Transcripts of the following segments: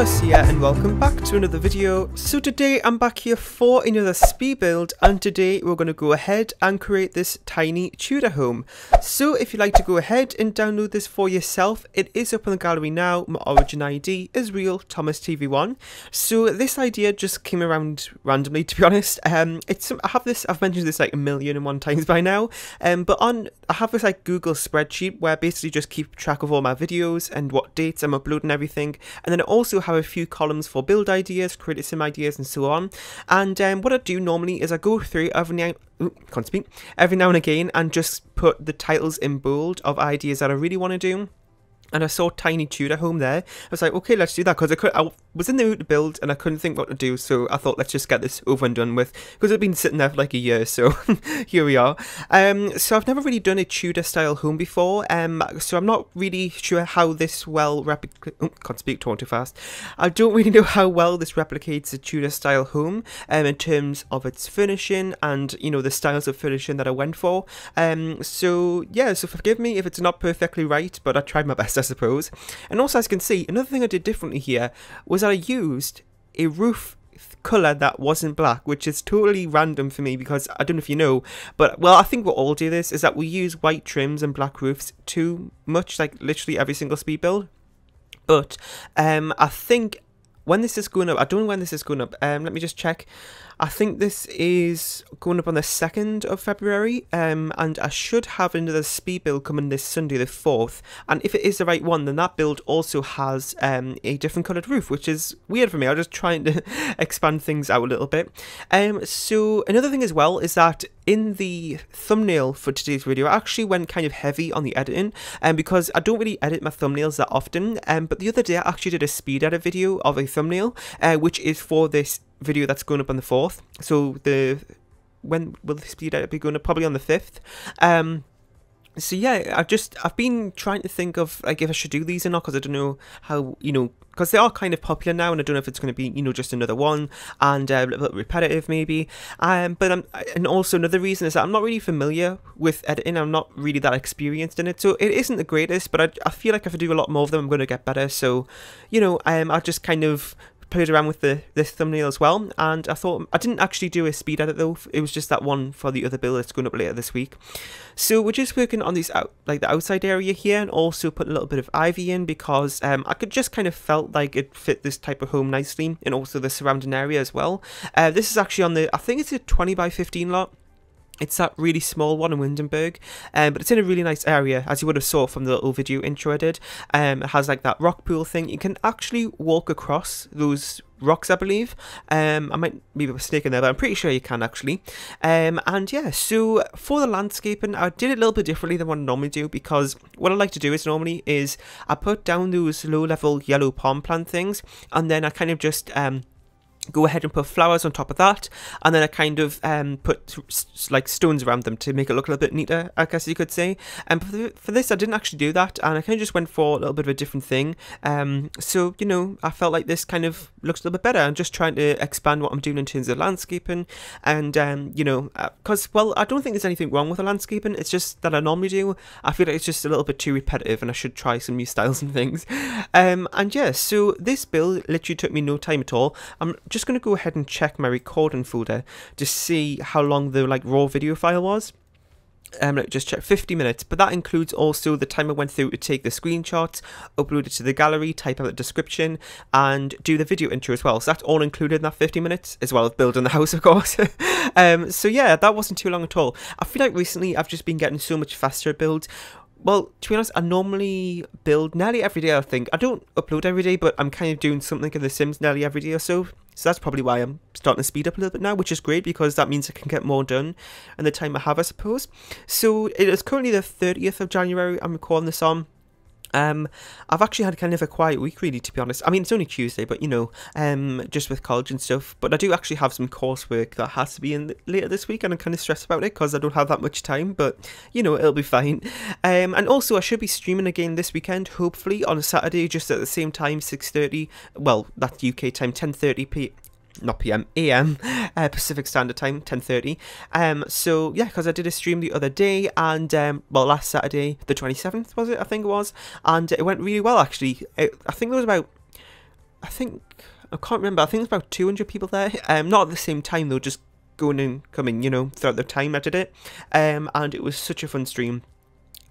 Thomas here and welcome back to another video. So today I'm back here for another speed build, and today we're going to go ahead and create this tiny Tudor home. So if you'd like to go ahead and download this for yourself, it is up in the gallery now. My origin ID is real Thomas TV1. So this idea just came around randomly, to be honest. I've mentioned this like a million and one times by now, but I have this like Google spreadsheet where I basically just keep track of all my videos and what dates I'm uploading everything, and then I also have a few columns for build ideas, creative sim ideas, and so on. And what I do normally is I go through every now and again and just put the titles in bold of ideas that I really want to do. And I saw Tiny Tudor Home there. I was like, okay, let's do that, because I was in the mood to build and I couldn't think what to do, so I thought let's just get this over and done with, because it's been sitting there for like a year, so here we are. So I've never really done a Tudor style home before, so I'm not really sure how this can't speak too fast. I don't really know how well this replicates a Tudor style home in terms of its furnishing and, you know, the styles of furnishing that I went for. So yeah, so forgive me if it's not perfectly right, but I tried my best, I suppose. And also, as you can see, another thing I did differently here was that I used a roof colour that wasn't black, which is totally random for me, because I don't know if you know, but well, I think we'll all do this, is that we use white trims and black roofs too much, like literally every single speed build. But I think when this is going up, I don't know when this is going up, let me just check. I think this is going up on the 2nd of February, and I should have another speed build coming this Sunday the 4th, and if it is the right one, then that build also has a different coloured roof, which is weird for me. I'm just trying to expand things out a little bit. So another thing as well is that in the thumbnail for today's video, I actually went kind of heavy on the editing, because I don't really edit my thumbnails that often, but the other day I actually did a speed edit video of a thumbnail, which is for this video that's going up on the 4th. So when will the speed edit be going up? Probably on the 5th. So yeah, I've been trying to think of like if I should do these or not, because I don't know how, you know, because they are kind of popular now, and I don't know if it's going to be, you know, just another one and a little bit repetitive maybe. And also another reason is that I'm not really familiar with editing. I'm not really that experienced in it, so it isn't the greatest. But I feel like if I do a lot more of them, I'm going to get better. So, you know, I'll just kind of played around with this thumbnail as well, and I thought I didn't actually do a speed edit though. It was just that one for the other build that's going up later this week. So we're just working on these like the outside area here, and also putting a little bit of ivy in, because I could just kind of felt like it fit this type of home nicely, and also the surrounding area as well. This is actually on I think it's a 20 by 15 lot. It's that really small one in Windenburg, but it's in a really nice area, as you would have saw from the little video intro I did. It has like that rock pool thing. You can actually walk across those rocks, I believe. I might be mistaken there, but I'm pretty sure you can actually. And yeah, so for the landscaping, I did it a little bit differently than what I normally do, because what I like to do is I put down those low-level yellow palm plant things, and then I kind of just go ahead and put flowers on top of that, and then I kind of put like stones around them to make it look a little bit neater, I guess you could say. And for this I didn't actually do that, and I kind of just went for a little bit of a different thing. So, you know, I felt like this kind of looks a little bit better. I'm just trying to expand what I'm doing in terms of landscaping, and you know, because well, I don't think there's anything wrong with the landscaping, it's just that I normally do. I feel like it's just a little bit too repetitive, and I should try some new styles and things. And yeah, so this build literally took me no time at all. I'm just going to go ahead and check my recording folder to see how long the like raw video file was. Just check 50 minutes, but that includes also the time I went through to take the screenshots, upload it to the gallery, type out the description, and do the video intro as well. So that's all included in that 50 minutes, as well as building the house, of course. So yeah, that wasn't too long at all. I feel like recently I've just been getting so much faster at builds. Well, to be honest, I normally build nearly every day, I think. I don't upload every day, but I'm kind of doing something in The Sims nearly every day or so. So that's probably why I'm starting to speed up a little bit now, which is great, because that means I can get more done in the time I have, I suppose. So it is currently the 30th of January I'm recording this on. I've actually had kind of a quiet week, really, to be honest. I mean, it's only Tuesday, but you know, just with college and stuff. But I do actually have some coursework that has to be in later this week, and I'm kind of stressed about it because I don't have that much time. But you know, it'll be fine. And also, I should be streaming again this weekend, hopefully on a Saturday, just at the same time, 6:30. Well, that's UK time, 10:30 not PM, AM, Pacific Standard Time, 10:30. So yeah, because I did a stream the other day, and well, last Saturday, the 27th was it, I think it was, and it went really well actually. I think there was about I can't remember, I think it's about 200 people there, not at the same time though, just going and coming, you know, throughout the time I did it, and it was such a fun stream.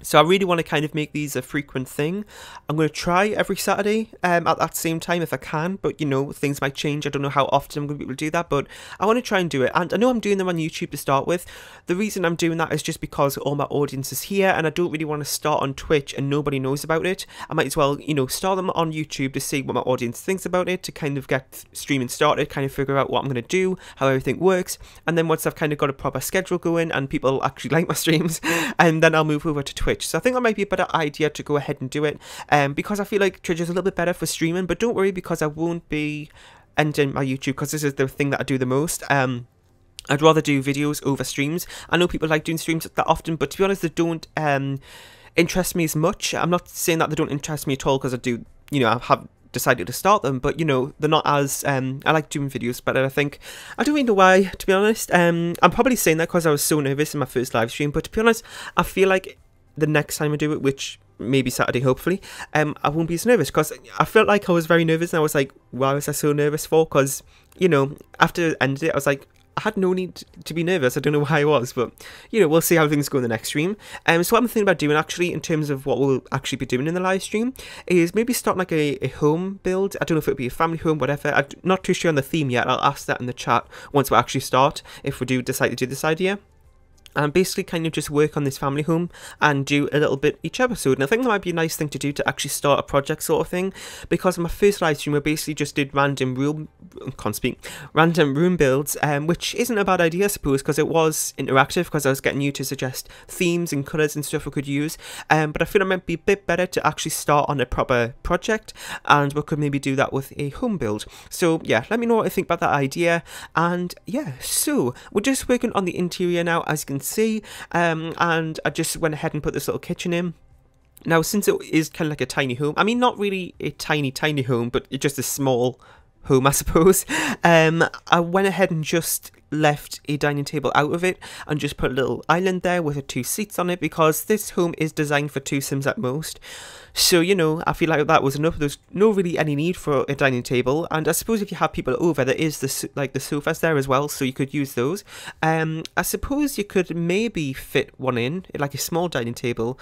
So I really want to kind of make these a frequent thing. I'm going to try every Saturday at that same time if I can, but you know, things might change. I don't know how often I'm going to be able to do that, but I want to try and do it. And I know I'm doing them on YouTube to start with. The reason I'm doing that is just because all my audience is here and I don't really want to start on Twitch and nobody knows about it. I might as well, you know, start them on YouTube to see what my audience thinks about it, to kind of get streaming started, kind of figure out what I'm going to do, how everything works. And then once I've kind of got a proper schedule going and people actually like my streams, and then I'll move over to Twitch. So I think that might be a better idea to go ahead and do it, because I feel like Twitch is a little bit better for streaming, but don't worry because I won't be ending my YouTube because this is the thing that I do the most. I'd rather do videos over streams. I know people like doing streams that often, but to be honest, they don't interest me as much. I'm not saying that they don't interest me at all because I do, you know, I have decided to start them, but you know, they're not as I like doing videos better. I think I don't really know why, to be honest. I'm probably saying that because I was so nervous in my first live stream, but to be honest, I feel like the next time I do it, which maybe Saturday hopefully, I won't be as nervous, because I felt like I was very nervous and I was like, why was I so nervous for? Because, you know, after I ended it I was like, I had no need to be nervous. I don't know why I was, but you know, we'll see how things go in the next stream. So what I'm thinking about doing actually, in terms of what we'll actually be doing in the live stream, is maybe starting like a home build. I don't know if it'll be a family home, whatever. I'm not too sure on the theme yet. I'll ask that in the chat once we actually start, if we do decide to do this idea. And basically kind of just work on this family home and do a little bit each episode. And I think that might be a nice thing to do, to actually start a project sort of thing, because in my first live stream I basically just did random room builds, which isn't a bad idea I suppose, because it was interactive, because I was getting you to suggest themes and colours and stuff we could use, but I feel it might be a bit better to actually start on a proper project, and we could maybe do that with a home build. So yeah, let me know what you think about that idea. And yeah, so we're just working on the interior now, as you can see, and I just went ahead and put this little kitchen in. Now, since it is kind of like a tiny home, I mean not really a tiny home, but it's just a small home I suppose, I went ahead and just left a dining table out of it and just put a little island there with 2 seats on it, because this home is designed for 2 Sims at most. So, you know, I feel like that was enough. There's no really any need for a dining table, and I suppose if you have people over, there is the sofas there as well, so you could use those. I suppose you could maybe fit one in, like a small dining table,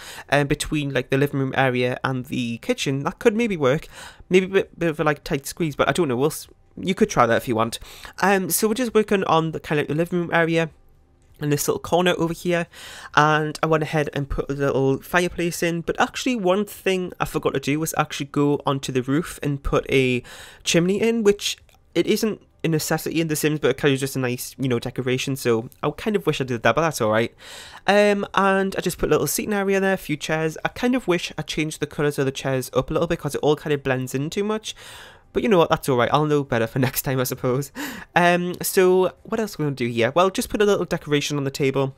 between like the living room area and the kitchen. That could maybe work. Maybe a bit of a like tight squeeze, but I don't know. You could try that if you want. So we're just working on the kind of the living room area in this little corner over here, and I went ahead and put a little fireplace in. But actually one thing I forgot to do was actually go onto the roof and put a chimney in, which it isn't a necessity in The Sims, but kind of just a nice, you know, decoration. So I kind of wish I did that, but that's alright. And I just put a little seating area there, a few chairs. I kind of wish I changed the colours of the chairs up a little bit, because it all kind of blends in too much. But you know what, that's alright, I'll know better for next time I suppose. So what else are we going to do here? Well, just put a little decoration on the table.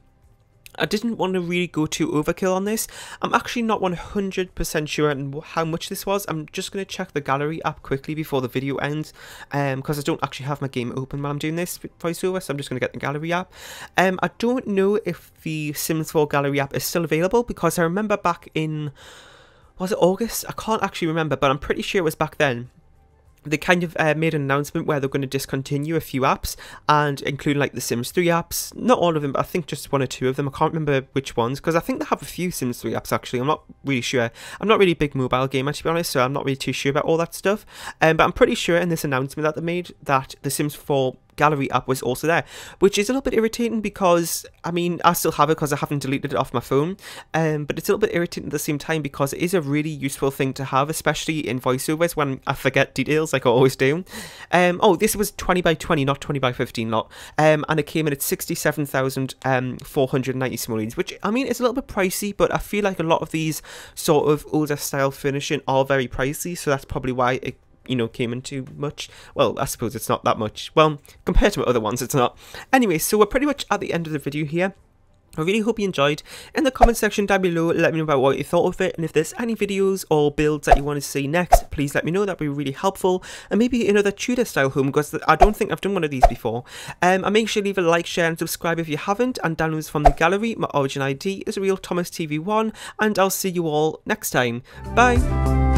I didn't want to really go too overkill on this. I'm actually not 100% sure on how much this was. I'm just going to check the gallery app quickly before the video ends, because I don't actually have my game open while I'm doing this voiceover, so I'm just going to get the gallery app. I don't know if the Sims 4 gallery app is still available, because I remember back in, was it August? I can't actually remember, but I'm pretty sure it was back then. They kind of made an announcement where they're going to discontinue a few apps, and including like the Sims 3 apps. Not all of them, but I think just 1 or 2 of them. I can't remember which ones, because I think they have a few Sims 3 apps actually. I'm not really sure. I'm not really a big mobile gamer, to be honest, so I'm not really too sure about all that stuff. But I'm pretty sure in this announcement that they made that the Sims 4 gallery app was also there, which is a little bit irritating, because I mean I still have it because I haven't deleted it off my phone, but it's a little bit irritating at the same time, because it is a really useful thing to have, especially in voiceovers when I forget details like I always do. Oh, this was 20 by 20, not 20 by 15 lot, and it came in at 67,490 simoleons, which I mean it's a little bit pricey, but I feel like a lot of these sort of older style furnishing are very pricey, so that's probably why it, you know, came in too much. Well, I suppose it's not that much. Well, compared to my other ones, it's not. Anyway, so we're pretty much at the end of the video here. I really hope you enjoyed. In the comment section down below, let me know about what you thought of it, and if there's any videos or builds that you want to see next, please let me know. That'd be really helpful. And maybe another Tudor style home, because I don't think I've done one of these before. And make sure to leave a like, share and subscribe if you haven't, and downloads from the gallery. My origin ID is RealThomasTV1, and I'll see you all next time. Bye!